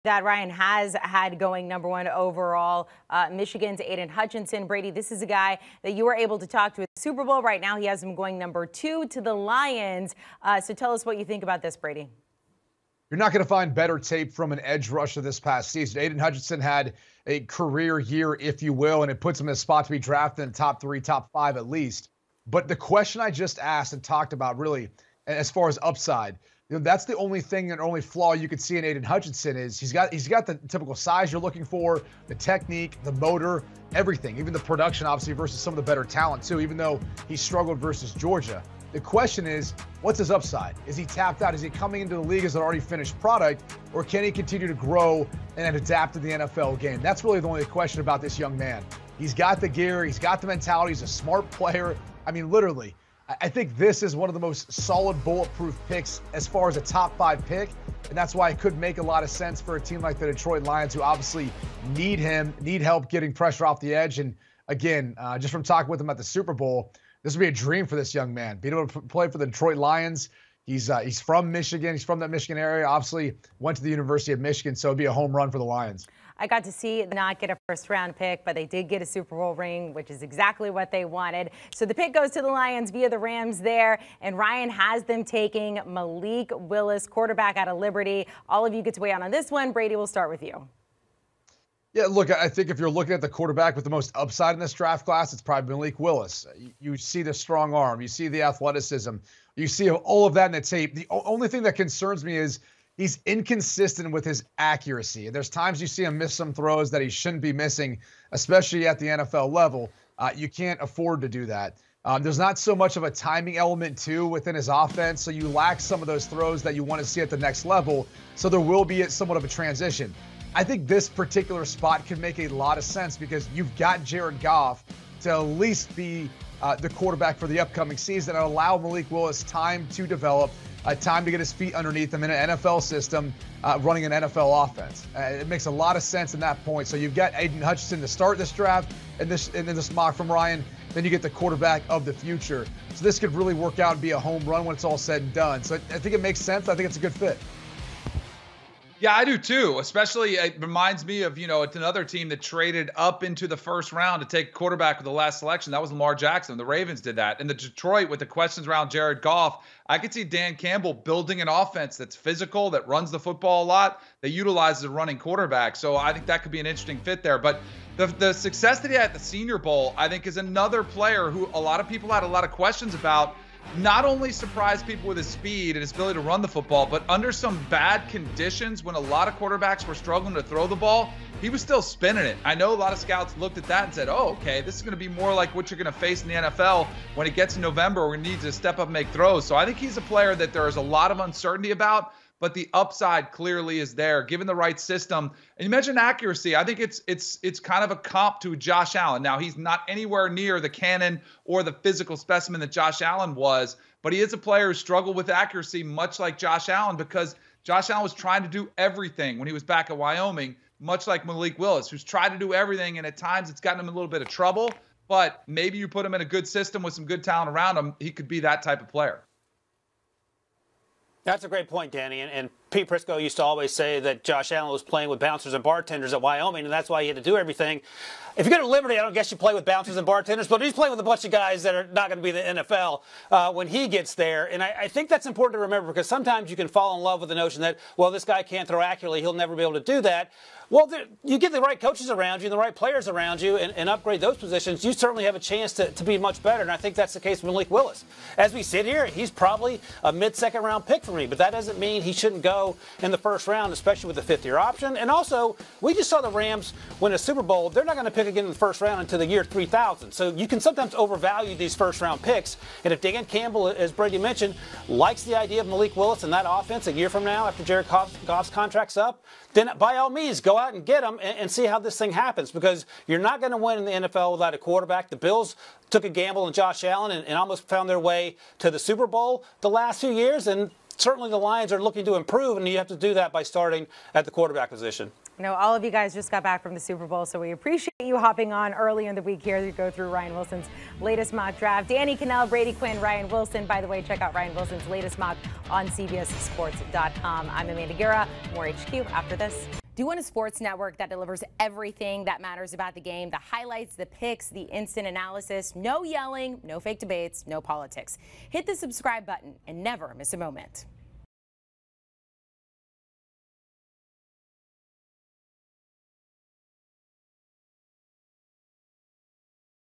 That Ryan has had going #1 overall. Michigan's Aiden Hutchinson. Brady, this is a guy that you were able to talk to at the Super Bowl. Right now, he has him going #2 to the Lions. So tell us what you think about this, Brady. You're not going to find better tape from an edge rusher this past season. Aiden Hutchinson had a career year, if you will, and it puts him in a spot to be drafted in top 3, top 5 at least. But the question I just asked and talked about, really, as far as upside, that's the only thing and only flaw you could see in Aiden Hutchinson is he's got the typical size you're looking for, the technique, the motor, everything, even the production, obviously, versus some of the better talent, too, even though he struggled versus Georgia. The question is, what's his upside? Is he tapped out? Is he coming into the league as an already finished product, or can he continue to grow and adapt to the NFL game? That's really the only question about this young man. He's got the gear. He's got the mentality. He's a smart player. I mean, literally, I think this is one of the most solid bulletproof picks as far as a top 5 pick, and that's why it could make a lot of sense for a team like the Detroit Lions, who obviously need help getting pressure off the edge. And again, just from talking with him at the Super Bowl, this would be a dream for this young man, being able to play for the Detroit Lions. He's from Michigan. He's from that Michigan area. Obviously, went to the University of Michigan, so it'd be a home run for the Lions. I got to see not get a first-round pick, but they did get a Super Bowl ring, which is exactly what they wanted. So the pick goes to the Lions via the Rams there, and Ryan has them taking Malik Willis, quarterback out of Liberty. All of you get to weigh in on this one. Brady, we'll start with you. Yeah, look, I think if you're looking at the quarterback with the most upside in this draft class, it's probably Malik Willis. You see the strong arm. You see the athleticism. You see all of that in the tape. The only thing that concerns me is he's inconsistent with his accuracy. There's times you see him miss some throws that he shouldn't be missing, especially at the NFL level. You can't afford to do that. There's not so much of a timing element, too, within his offense, so you lack some of those throws that you want to see at the next level, so there will be somewhat of a transition. I think this particular spot can make a lot of sense because you've got Jared Goff to at least be the quarterback for the upcoming season and allow Malik Willis time to develop, time to get his feet underneath him in an NFL system, running an NFL offense. It makes a lot of sense in that point. So you've got Aiden Hutchinson to start this draft and then this mock from Ryan. Then you get the quarterback of the future. So this could really work out and be a home run when it's all said and done. So I think it makes sense. I think it's a good fit. Yeah, I do too. Especially, it reminds me of, it's another team that traded up into the first round to take quarterback with the last selection. That was Lamar Jackson. The Ravens did that. And the Detroit, with the questions around Jared Goff, I could see Dan Campbell building an offense that's physical, that runs the football a lot, that utilizes a running quarterback. So I think that could be an interesting fit there. But the success that he had at the Senior Bowl, I think, is another player who a lot of people had a lot of questions about. Not only surprised people with his speed and his ability to run the football, but under some bad conditions when a lot of quarterbacks were struggling to throw the ball, he was still spinning it. I know a lot of scouts looked at that and said, oh, okay, this is going to be more like what you're going to face in the NFL when it gets in November where he needs to step up and make throws. So I think he's a player that there is a lot of uncertainty about, but the upside clearly is there, given the right system. And you mentioned accuracy. I think it's kind of a comp to Josh Allen. Now, he's not anywhere near the cannon or the physical specimen that Josh Allen was, but he is a player who struggled with accuracy, much like Josh Allen, because Josh Allen was trying to do everything when he was back at Wyoming, much like Malik Willis, who's tried to do everything, and at times it's gotten him in a little bit of trouble. But maybe you put him in a good system with some good talent around him, he could be that type of player. That's a great point, Danny. And Pete Prisco used to always say that Josh Allen was playing with bouncers and bartenders at Wyoming, and that's why he had to do everything. If you go to Liberty, I don't guess you play with bouncers and bartenders, but he's playing with a bunch of guys that are not going to be the NFL when he gets there. And I think that's important to remember because sometimes you can fall in love with the notion that, well, this guy can't throw accurately, he'll never be able to do that. Well, you get the right coaches around you and the right players around you and upgrade those positions, you certainly have a chance to be much better. And I think that's the case with Malik Willis. As we sit here, he's probably a mid-second round pick for me, but that doesn't mean he shouldn't go in the first round, especially with the fifth-year option. And also, we just saw the Rams win a Super Bowl. They're not going to pick again in the first round until the year 3000. So you can sometimes overvalue these first-round picks. And if Dan Campbell, as Brady mentioned, likes the idea of Malik Willis and that offense a year from now after Jared Goff's contract's up, then by all means, go out and get him and see how this thing happens because you're not going to win in the NFL without a quarterback. The Bills took a gamble on Josh Allen and almost found their way to the Super Bowl the last few years, and certainly the Lions are looking to improve, and you have to do that by starting at the quarterback position. All of you guys just got back from the Super Bowl, so we appreciate you hopping on early in the week here to go through Ryan Wilson's latest mock draft. Danny Kanell, Brady Quinn, Ryan Wilson. By the way, check out Ryan Wilson's latest mock on CBS Sports.com. I'm Amanda Guerra. More HQ after this. Do you want a sports network that delivers everything that matters about the game? The highlights, the picks, the instant analysis, no yelling, no fake debates, no politics. Hit the subscribe button and never miss a moment.